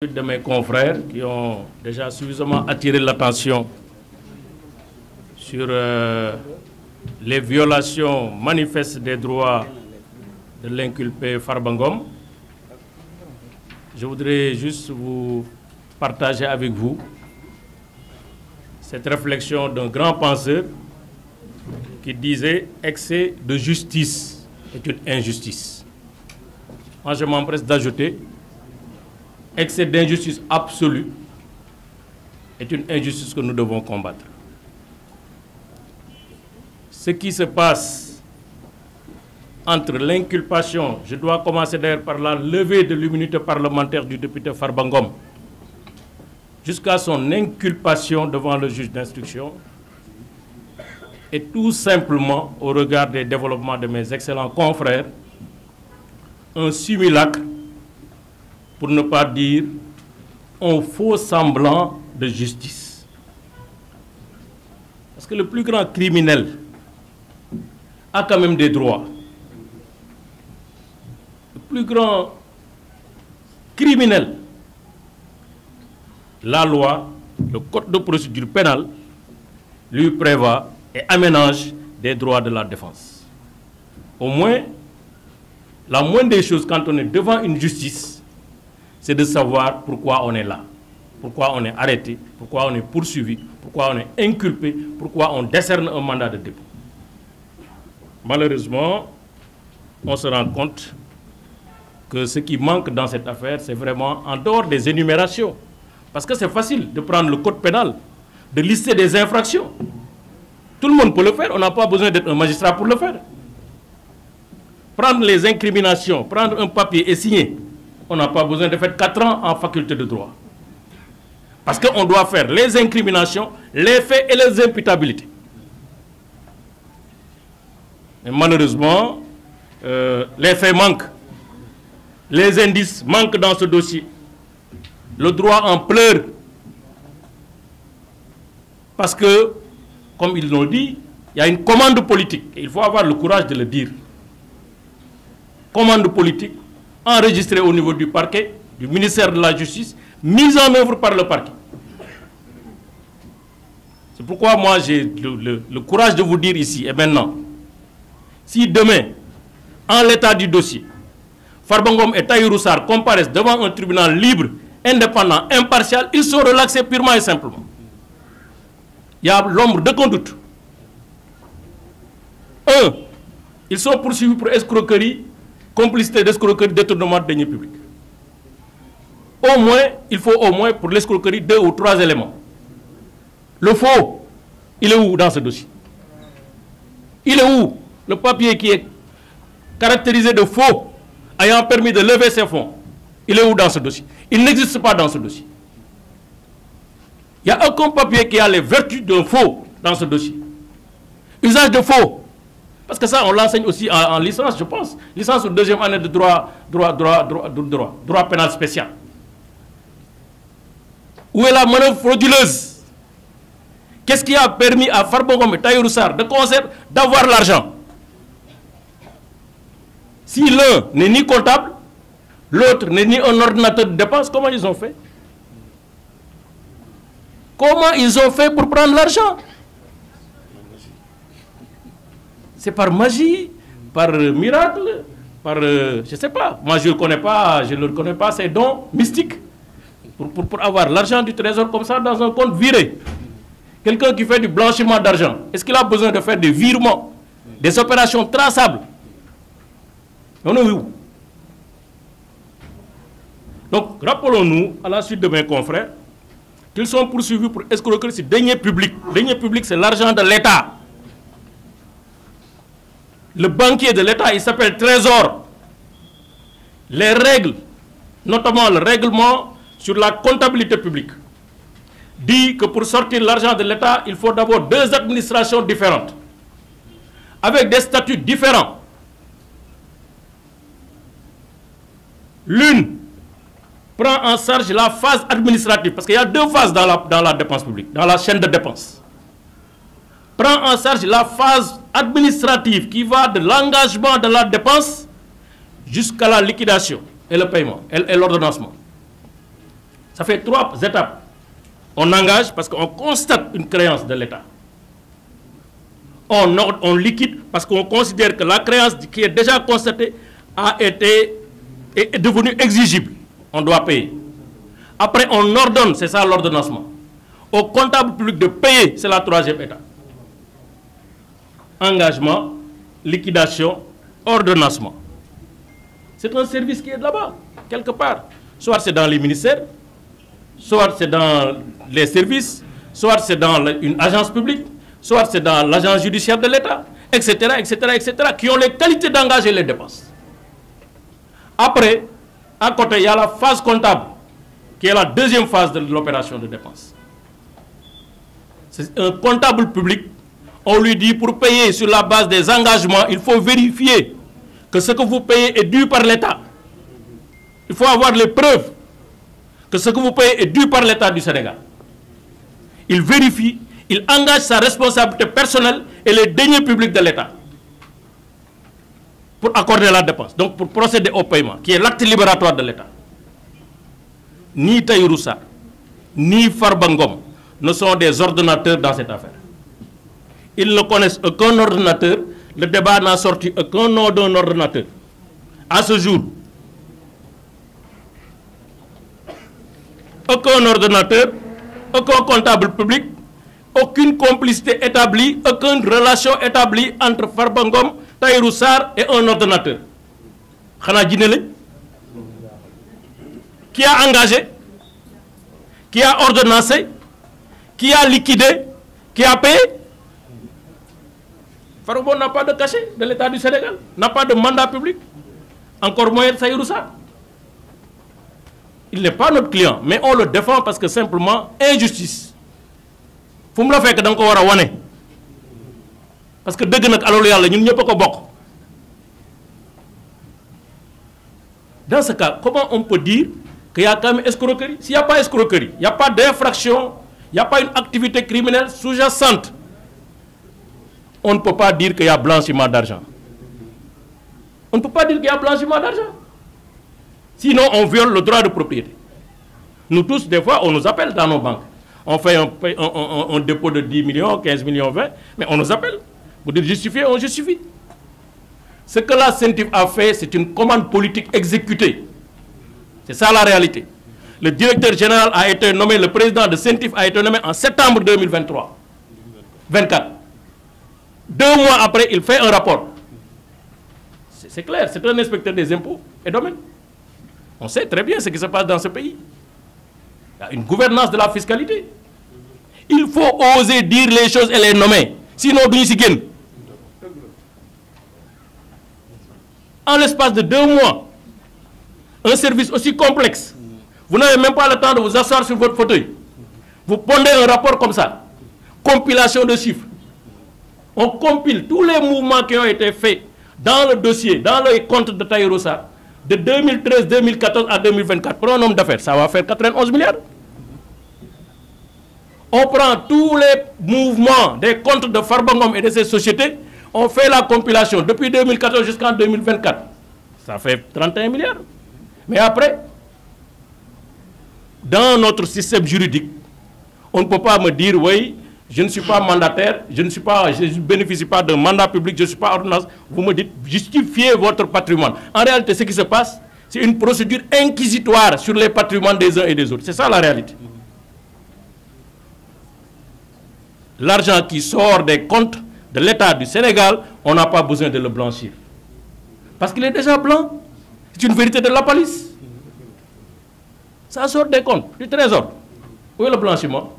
De mes confrères qui ont déjà suffisamment attiré l'attention sur les violations manifestes des droits de l'inculpé Farba Ngom. Je voudrais juste vous partager avec vous cette réflexion d'un grand penseur qui disait « excès de justice est une injustice ». Moi, je m'empresse d'ajouter excès d'injustice absolue est une injustice que nous devons combattre. Ce qui se passe entre l'inculpation, je dois commencer d'ailleurs par la levée de l'immunité parlementaire du député Farba Ngom, jusqu'à son inculpation devant le juge d'instruction, et tout simplement, au regard des développements de mes excellents confrères, un simulacre, pour ne pas dire un faux semblant de justice. Parce que le plus grand criminel a quand même des droits. Le plus grand criminel, la loi, le code de procédure pénale, lui prévoit et aménage des droits de la défense. Au moins, la moindre des choses quand on est devant une justice, c'est de savoir pourquoi on est là, pourquoi on est arrêté, pourquoi on est poursuivi, pourquoi on est inculpé, pourquoi on décerne un mandat de dépôt. Malheureusement, on se rend compte que ce qui manque dans cette affaire, c'est vraiment en dehors des énumérations. Parce que c'est facile de prendre le code pénal, de lister des infractions. Tout le monde peut le faire, on n'a pas besoin d'être un magistrat pour le faire. Prendre les incriminations, prendre un papier et signer. On n'a pas besoin de faire 4 ans en faculté de droit. Parce qu'on doit faire les incriminations, les faits et les imputabilités. Mais malheureusement, les faits manquent. Les indices manquent dans ce dossier. Le droit en pleure. Parce que, comme ils l'ont dit, il y a une commande politique. Et il faut avoir le courage de le dire. Commande politique enregistrée au niveau du parquet, du ministère de la Justice, mise en œuvre par le parquet. C'est pourquoi moi j'ai le courage de vous dire ici et maintenant, si demain, en l'état du dossier, Farba Ngom et Tahirou Sarr comparaissent devant un tribunal libre, indépendant, impartial, ils sont relaxés purement et simplement. Il y a l'ombre d'aucun doute. Ils sont poursuivis pour escroquerie, complicité d'escroquerie, détournement de deniers publics. Au moins, il faut au moins pour l'escroquerie 2 ou 3 éléments. Le faux, il est où dans ce dossier? Il est où le papier qui est caractérisé de faux, ayant permis de lever ses fonds? Il est où dans ce dossier? Il n'existe pas dans ce dossier. Il n'y a aucun papier qui a les vertus d'un faux dans ce dossier. Usage de faux. Parce que ça, on l'enseigne aussi en licence, je pense. Licence ou deuxième année de droit pénal spécial. Où est la manœuvre frauduleuse? Qu'est-ce qui a permis à Farba Ngom et Tahirou Sarr de concert d'avoir l'argent? Si l'un n'est ni comptable, l'autre n'est ni un ordinateur de dépenses, comment ils ont fait? Comment ils ont fait pour prendre l'argent? C'est par magie, par miracle, par, je ne sais pas. Moi, je ne connais pas ces dons mystiques pour avoir l'argent du trésor comme ça dans un compte viré. Quelqu'un qui fait du blanchiment d'argent, est-ce qu'il a besoin de faire des virements, des opérations traçables? On est où? Donc, rappelons-nous, à la suite de mes confrères, qu'ils sont poursuivis pour escroquerie sur deniers publics. Deniers publics, c'est l'argent de l'État. Le banquier de l'État, il s'appelle Trésor. Les règles, notamment le règlement sur la comptabilité publique, dit que pour sortir l'argent de l'État, il faut d'abord 2 administrations différentes, avec des statuts différents. L'une prend en charge la phase administrative, parce qu'il y a 2 phases dans la dépense publique, dans la chaîne de dépenses. Prend en charge la phase administrative qui va de l'engagement de la dépense jusqu'à la liquidation et le paiement et l'ordonnancement. Ça fait 3 étapes. On engage parce qu'on constate une créance de l'État. On liquide parce qu'on considère que la créance qui est déjà constatée est devenue exigible. On doit payer. Après, on ordonne, c'est ça l'ordonnancement. Au comptable public de payer, c'est la 3e étape. Engagement, liquidation, ordonnancement. C'est un service qui est là-bas, quelque part. Soit c'est dans les ministères, soit c'est dans les services, soit c'est dans une agence publique, soit c'est dans l'agence judiciaire de l'État, etc., etc., etc., qui ont les qualités d'engager les dépenses. Après, à côté, il y a la phase comptable, qui est la 2e phase de l'opération de dépenses. C'est un comptable public. On lui dit, pour payer sur la base des engagements, il faut vérifier que ce que vous payez est dû par l'État. Il faut avoir les preuves que ce que vous payez est dû par l'État du Sénégal. Il vérifie, il engage sa responsabilité personnelle et les deniers publics de l'État pour accorder la dépense, donc pour procéder au paiement, qui est l'acte libératoire de l'État. Ni Tahirou Sarr, ni Farba Ngom ne sont des ordonnateurs dans cette affaire. Ils ne connaissent aucun ordonnateur. Le débat n'a sorti aucun nom d'un ordonnateur. À ce jour, aucun ordonnateur, aucun comptable public, aucune complicité établie, aucune relation établie entre Farba Ngom, Tahirou Sarr et un ordonnateur. Khana Djinele, qui a engagé, qui a ordonnancé, qui a liquidé, qui a payé. Farba Ngom n'a pas de cachet de l'État du Sénégal, n'a pas de mandat public, encore moins Tahirou Sarr. Il n'est pas notre client, mais on le défend parce que simplement, injustice. Faut me le faire que dans le cas parce que dès que nous ne pouvons pas bok. Dans ce cas, comment on peut dire qu'il y a quand même escroquerie? S'il n'y a pas escroquerie, il n'y a pas d'infraction, il n'y a pas une activité criminelle sous-jacente, on ne peut pas dire qu'il y a blanchiment d'argent. On ne peut pas dire qu'il y a blanchiment d'argent. Sinon, on viole le droit de propriété. Nous tous, des fois, on nous appelle dans nos banques. On fait un dépôt de 10 millions, 15 millions, 20, mais on nous appelle. Vous dites justifier, on justifie. Ce que la CENTIF a fait, c'est une commande politique exécutée. C'est ça la réalité. Le directeur général a été nommé, le président de CENTIF a été nommé en septembre 2023. 24. 2 mois après, il fait un rapport. C'est clair, c'est un inspecteur des impôts et domaines. On sait très bien ce qui se passe dans ce pays. Il y a une gouvernance de la fiscalité. Il faut oser dire les choses et les nommer. Sinon, nous sommes en l'espace de 2 mois, un service aussi complexe, vous n'avez même pas le temps de vous asseoir sur votre fauteuil. Vous pondez un rapport comme ça, compilation de chiffres. On compile tous les mouvements qui ont été faits dans le dossier, dans le compte de Tahirou Sarr, de 2013, 2014 à 2024. Pour un homme d'affaires, ça va faire 91 milliards. On prend tous les mouvements des comptes de Farba Ngom et de ses sociétés, on fait la compilation depuis 2014 jusqu'en 2024. Ça fait 31 milliards. Mais après, dans notre système juridique, on ne peut pas me dire, oui, je ne suis pas mandataire, je ne bénéficie pas d'un mandat public, je ne suis pas ordonnance. Vous me dites, justifiez votre patrimoine. En réalité, ce qui se passe, c'est une procédure inquisitoire sur les patrimoines des uns et des autres. C'est ça la réalité. L'argent qui sort des comptes de l'État du Sénégal, on n'a pas besoin de le blanchir. Parce qu'il est déjà blanc. C'est une vérité de la police. Ça sort des comptes, du trésor. Où est le blanchiment?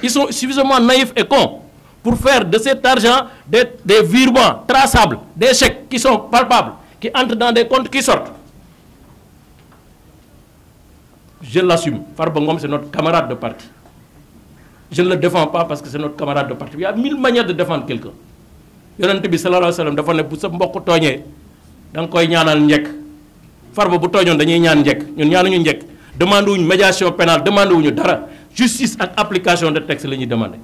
Ils sont suffisamment naïfs et cons pour faire de cet argent des virements traçables, des chèques qui sont palpables, qui entrent dans des comptes qui sortent. Je l'assume. Farba Ngom, c'est notre camarade de parti. Je ne le défends pas parce que c'est notre camarade de parti. Il y a 1000 manières de défendre quelqu'un. Yonent bi sallallahu alayhi wa sallam dafa ne bu sa mbokk tooñee da nga koy ñaanal njëkk. Farba bu tooñoon dañuy ñaan njëkk ñun ñaanuñu njëkk. Demande wuñu médiation pénale, demande wuñu dara. Justice et application de texte la ñuy demander.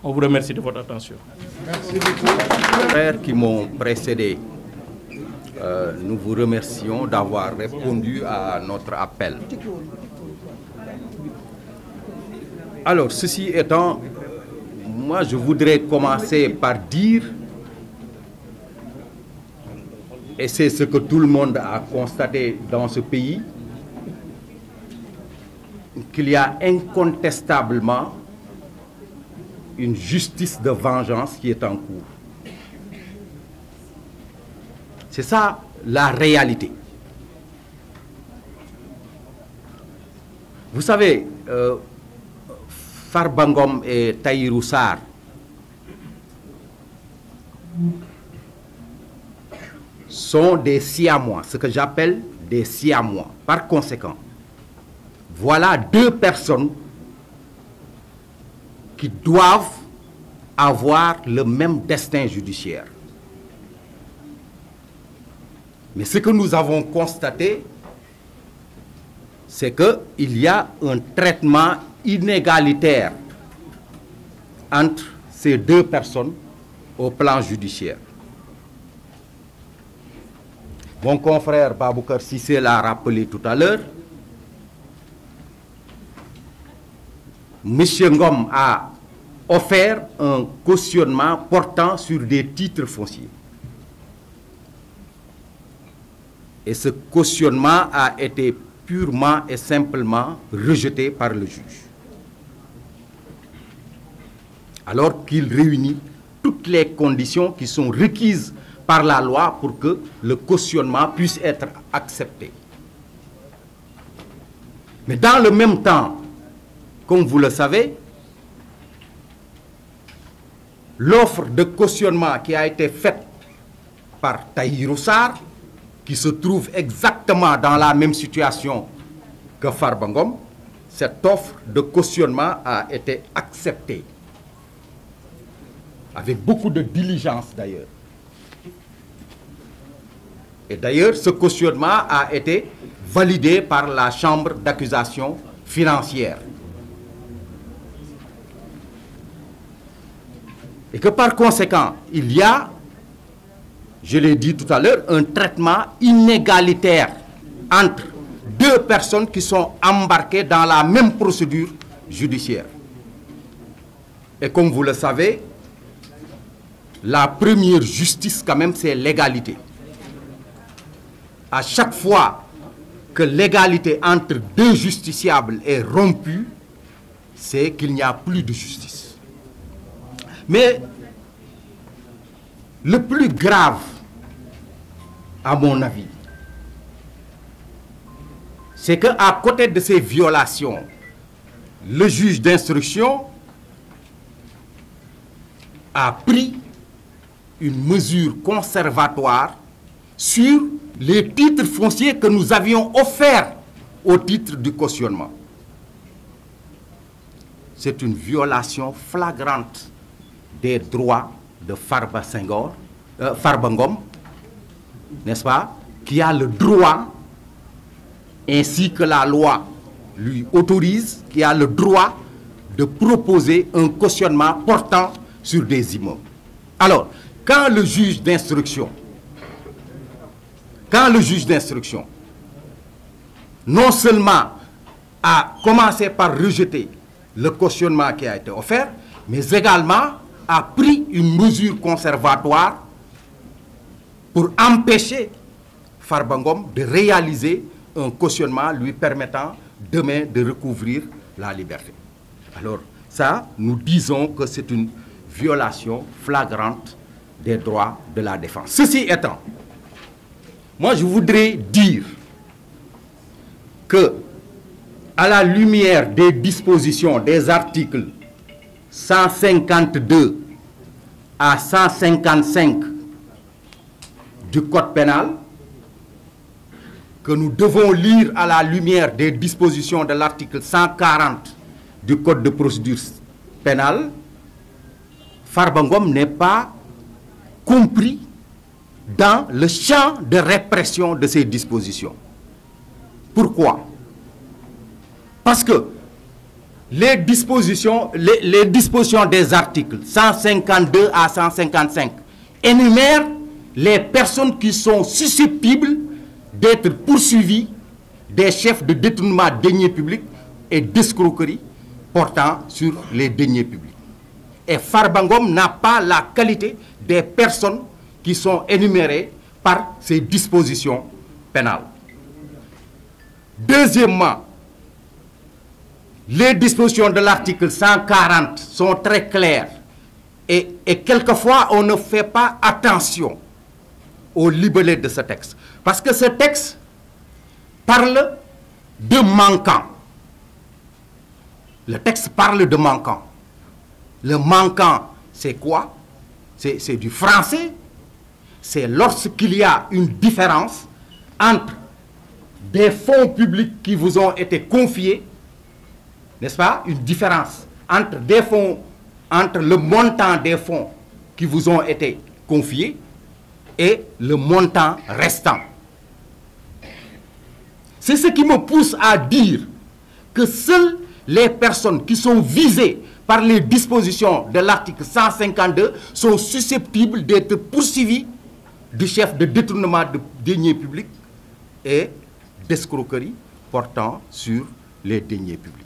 On vous remercie de votre attention. Merci beaucoup. Les frères qui m'ont précédé, nous vous remercions d'avoir répondu à notre appel. Alors, ceci étant, moi je voudrais commencer par dire, et c'est ce que tout le monde a constaté dans ce pays, qu'il y a incontestablement une justice de vengeance qui est en cours. C'est ça la réalité. Vous savez, Farba Ngom et Tahirou Sarr sont des siamois, ce que j'appelle des siamois. Par conséquent, voilà deux personnes qui doivent avoir le même destin judiciaire. Mais ce que nous avons constaté, c'est qu'il y a un traitement inégalitaire entre ces deux personnes au plan judiciaire. Mon confrère Baboucar Cissé l'a rappelé tout à l'heure. M. Ngom a offert un cautionnement portant sur des titres fonciers. Et ce cautionnement a été purement et simplement rejeté par le juge. Alors qu'il réunit toutes les conditions qui sont requises par la loi pour que le cautionnement puisse être accepté. Mais dans le même temps, comme vous le savez, l'offre de cautionnement qui a été faite par Tahirou Sarr, qui se trouve exactement dans la même situation que Farba Ngom, cette offre de cautionnement a été acceptée. Avec beaucoup de diligence d'ailleurs. Et d'ailleurs, ce cautionnement a été validé par la chambre d'accusation financière. Et que par conséquent, il y a, je l'ai dit tout à l'heure, un traitement inégalitaire entre deux personnes qui sont embarquées dans la même procédure judiciaire. Et comme vous le savez, la première justice quand même, c'est l'égalité. À chaque fois que l'égalité entre deux justiciables est rompue, c'est qu'il n'y a plus de justice. Mais le plus grave, à mon avis, c'est qu'à côté de ces violations, le juge d'instruction a pris une mesure conservatoire sur les titres fonciers que nous avions offerts au titre du cautionnement. C'est une violation flagrante des droits de Farba Ngom, n'est-ce pas, qui a le droit, ainsi que la loi lui autorise, qui a le droit de proposer un cautionnement portant sur des immeubles. Alors, quand le juge d'instruction, non seulement a commencé par rejeter le cautionnement qui a été offert, mais également a pris une mesure conservatoire pour empêcher Farba Ngom de réaliser un cautionnement lui permettant demain de recouvrir la liberté. Alors ça, nous disons que c'est une violation flagrante des droits de la défense. Ceci étant, moi je voudrais dire que, à la lumière des dispositions des articles 152 à 155 du Code pénal, que nous devons lire à la lumière des dispositions de l'article 140 du Code de procédure pénale, Farba Ngom n'est pas compris dans le champ de répression de ces dispositions. Pourquoi? Parce que les dispositions des articles 152 à 155 énumèrent les personnes qui sont susceptibles d'être poursuivies des chefs de détournement de deniers publics et d'escroquerie portant sur les deniers publics. Et Farba Ngom n'a pas la qualité des personnes qui sont énumérées par ces dispositions pénales. Deuxièmement, les dispositions de l'article 140 sont très claires et quelquefois on ne fait pas attention au libellé de ce texte. Parce que ce texte parle de manquant. Le texte parle de manquant. Le manquant, c'est quoi? C'est du français. C'est lorsqu'il y a une différence entre des fonds publics qui vous ont été confiés, n'est-ce pas? Une différence entre des fonds, entre le montant des fonds qui vous ont été confiés et le montant restant. C'est ce qui me pousse à dire que seules les personnes qui sont visées par les dispositions de l'article 152 sont susceptibles d'être poursuivies du chef de détournement de deniers publics et d'escroquerie portant sur les deniers publics.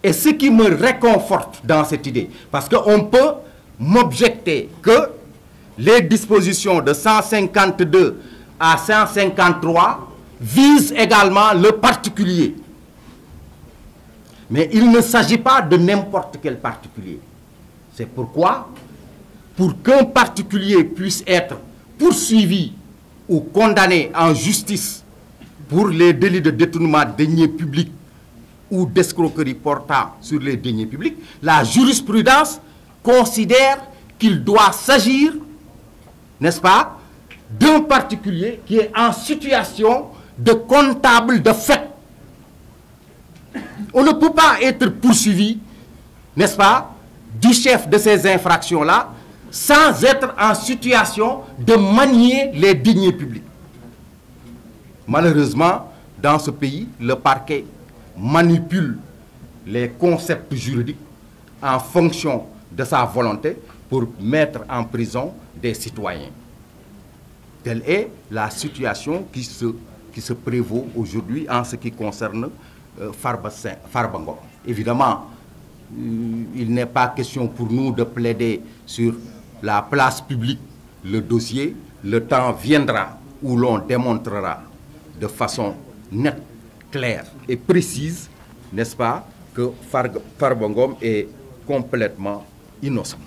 Et ce qui me réconforte dans cette idée, parce qu'on peut m'objecter que les dispositions de 152 à 153 visent également le particulier. Mais il ne s'agit pas de n'importe quel particulier. C'est pourquoi, pour qu'un particulier puisse être poursuivi ou condamné en justice pour les délits de détournement de deniers publics ou d'escroquerie portant sur les deniers publics, la jurisprudence considère qu'il doit s'agir, n'est-ce pas, d'un particulier qui est en situation de comptable de fait. On ne peut pas être poursuivi, n'est-ce pas, du chef de ces infractions-là sans être en situation de manier les deniers publics. Malheureusement, dans ce pays, le parquet manipule les concepts juridiques en fonction de sa volonté pour mettre en prison des citoyens. Telle est la situation qui se prévaut aujourd'hui en ce qui concerne Farba Ngom. Évidemment, il n'est pas question pour nous de plaider sur la place publique le dossier. Le temps viendra où l'on démontrera de façon nette, claire et précise, n'est-ce pas, que Farba Ngom est complètement innocent.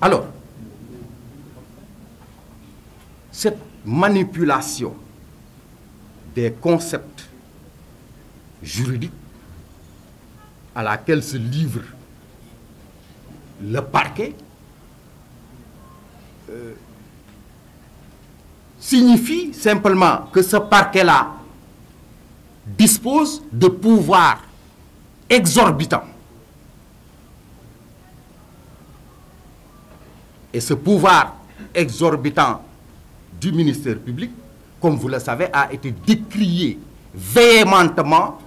Alors, cette manipulation des concepts juridiques à laquelle se livre le parquet signifie simplement que ce parquet-là dispose de pouvoirs exorbitants. Et ce pouvoir exorbitant du ministère public, comme vous le savez, a été décrié véhémentement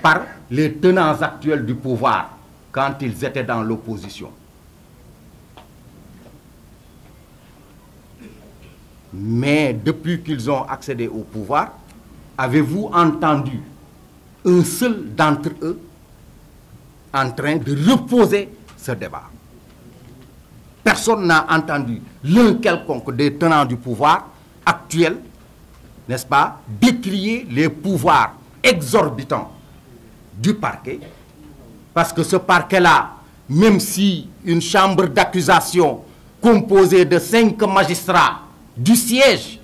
par les tenants actuels du pouvoir quand ils étaient dans l'opposition. Mais depuis qu'ils ont accédé au pouvoir, avez-vous entendu un seul d'entre eux en train de reposer ce débat? Personne n'a entendu l'un quelconque des tenants du pouvoir actuel, n'est-ce pas, décrier les pouvoirs exorbitants du parquet, parce que ce parquet-là, même si une chambre d'accusation composée de 5 magistrats du siège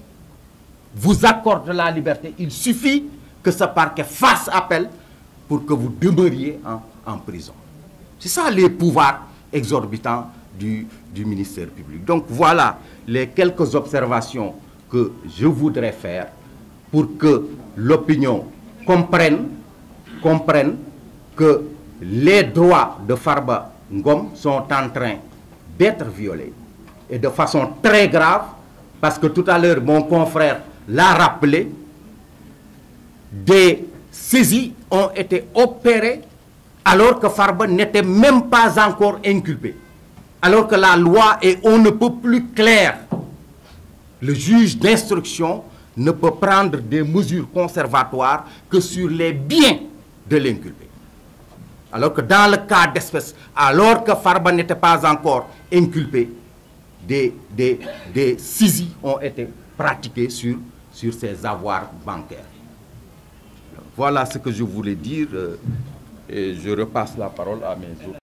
vous accorde la liberté, il suffit que ce parquet fasse appel pour que vous demeuriez en prison. C'est ça les pouvoirs exorbitants du ministère public. Donc voilà les quelques observations que je voudrais faire pour que l'opinion comprenne que les droits de Farba Ngom sont en train d'être violés et de façon très grave, parce que tout à l'heure mon confrère l'a rappelé, des saisies ont été opérées alors que Farba n'était même pas encore inculpé, alors que la loi est on ne peut plus claire. Le juge d'instruction ne peut prendre des mesures conservatoires que sur les biens de l'inculpé. Alors que dans le cas d'espèce, alors que Farba n'était pas encore inculpé, des saisies ont été pratiquées sur ses avoirs bancaires. Voilà ce que je voulais dire et je repasse la parole à mes autres.